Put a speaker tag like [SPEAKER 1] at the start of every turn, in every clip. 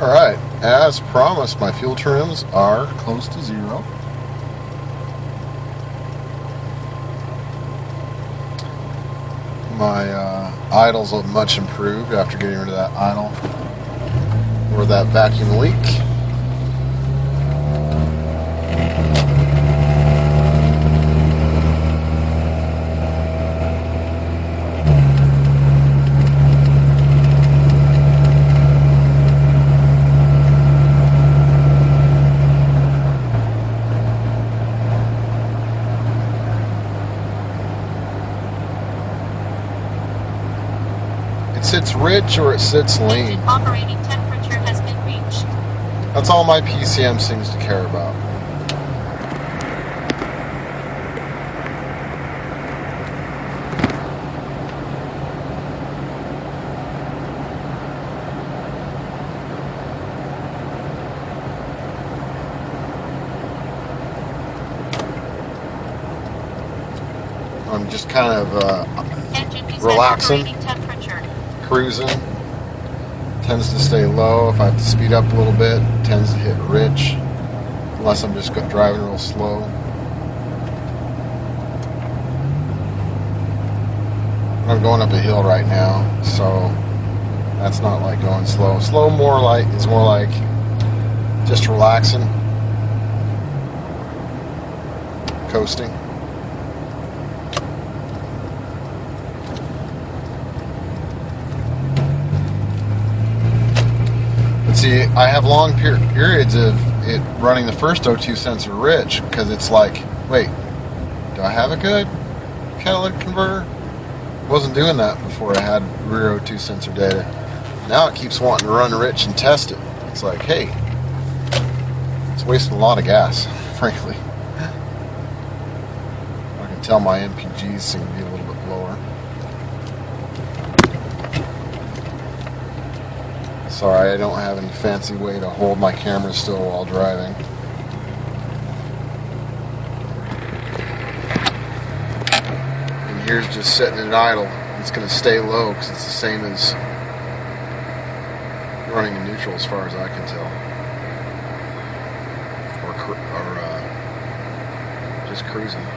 [SPEAKER 1] Alright, as promised, my fuel trims are close to zero. My idles look much improved after getting rid of that idle or that vacuum leak. It sits rich or it sits lean.
[SPEAKER 2] Operating temperature has been reached.
[SPEAKER 1] That's all my PCM seems to care about. I'm just kind of relaxing. Cruising. Tends to stay low. If I have to speed up a little bit, it tends to hit rich. Unless I'm just driving real slow. I'm going up a hill right now, so that's not like going slow. Slow is more like just relaxing, coasting. See, I have long periods of it running the first O2 sensor rich because it's like, wait, do I have a good catalytic converter? Wasn't doing that before I had rear O2 sensor data. Now it keeps wanting to run rich and test it. It's like, hey, it's wasting a lot of gas, frankly. I can tell my MPGs seem to be a little bit lower. Sorry, I don't have any fancy way to hold my camera still while driving. And here's just setting it idle. It's going to stay low because it's the same as running in neutral as far as I can tell. Or just cruising.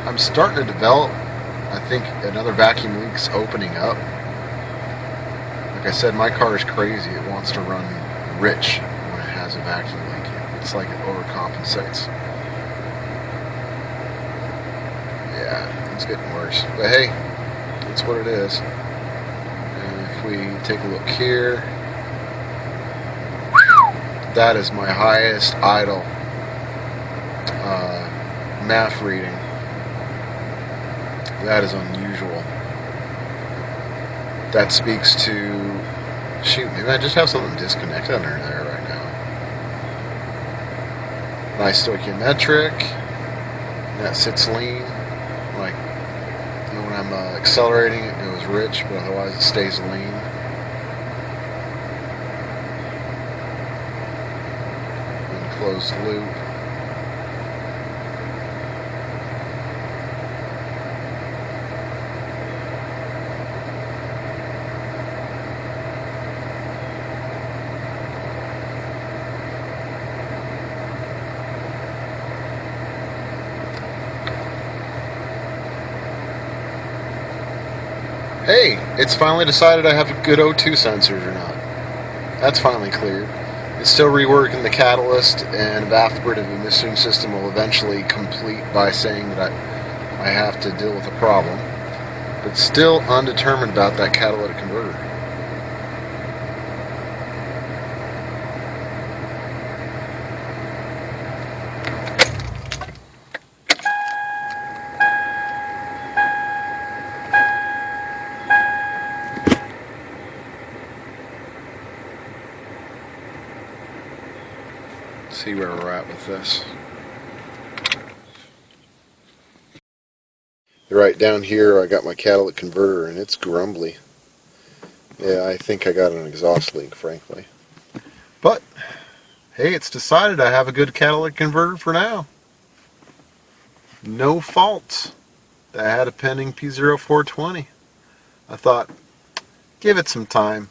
[SPEAKER 1] I'm starting to develop, I think, another vacuum leak's opening up. Like I said, my car is crazy. It wants to run rich when it has a vacuum leak. It's like it overcompensates. Yeah, it's getting worse. But hey, that's what it is. And if we take a look here, that is my highest idle MAF reading. That is unusual. That speaks to, shoot, maybe I just have something disconnected under there right now. Nice stoichiometric. That sits lean. Like, you know, when I'm accelerating, it goes rich, but otherwise it stays lean. And closed loop. Hey, it's finally decided I have good O2 sensors or not. That's finally cleared. It's still reworking the catalyst, and evaporative emission system will eventually complete by saying that I have to deal with a problem. But still undetermined about that catalytic converter. See where we're at with this. Right down here I got my catalytic converter and it's grumbly. Yeah, I think I got an exhaust leak, frankly. But hey, it's decided I have a good catalytic converter for now. No faults. that had a pending P0420. I thought, give it some time.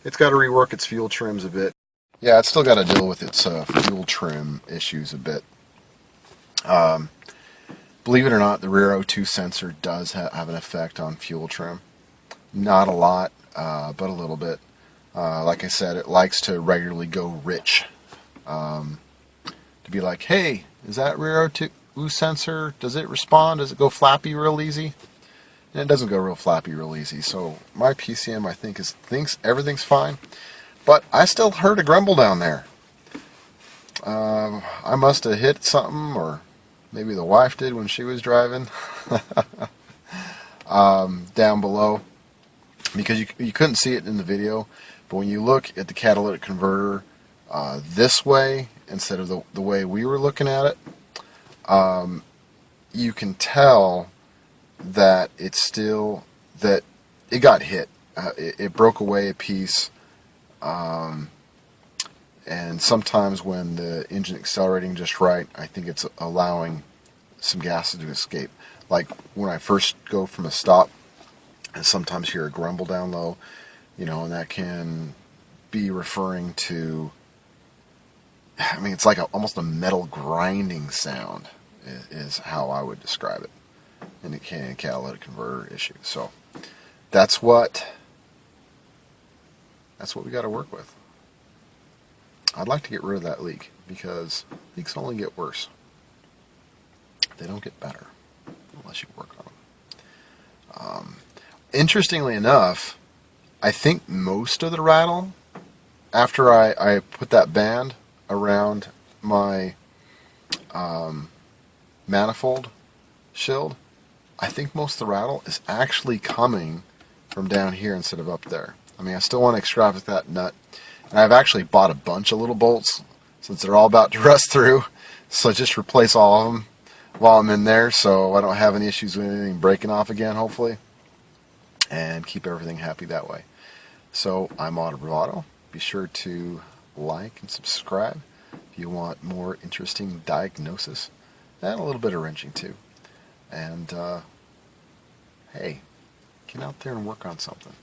[SPEAKER 1] It's got to rework its fuel trims a bit. Yeah, it's still got to deal with its fuel trim issues a bit. Believe it or not, the rear O2 sensor does have an effect on fuel trim. Not a lot, but a little bit. Like I said, it likes to regularly go rich. To be like, hey, is that rear O2 sensor, does it respond? Does it go flappy real easy? And it doesn't go real flappy real easy. So my PCM, I think, thinks everything's fine. But I still heard a grumble down there. I must have hit something, or maybe the wife did when she was driving down below. Because you couldn't see it in the video. But when you look at the catalytic converter this way, instead of the way we were looking at it, you can tell that that it got hit. It broke away a piece, and sometimes when the engine accelerating just right, I think it's allowing some gases to escape. Like when I first go from a stop, and sometimes hear a grumble down low, and that can be referring to, I mean, it's like almost a metal grinding sound is how I would describe it in a catalytic converter issue. So that's what we got to work with. I'd like to get rid of that leak, because leaks only get worse. They don't get better unless you work on them. Interestingly enough, I think most of the rattle, after I put that band around my manifold shield, I think most of the rattle is actually coming from down here instead of up there. I mean, I still want to extravagate that nut. And I've actually bought a bunch of little bolts, since they're all about to rust through. So just replace all of them while I'm in there, so I don't have any issues with anything breaking off again, hopefully. And keep everything happy that way. So I'm Auto Bravado. Be sure to like and subscribe if you want more interesting diagnosis and a little bit of wrenching too. And hey, get out there and work on something.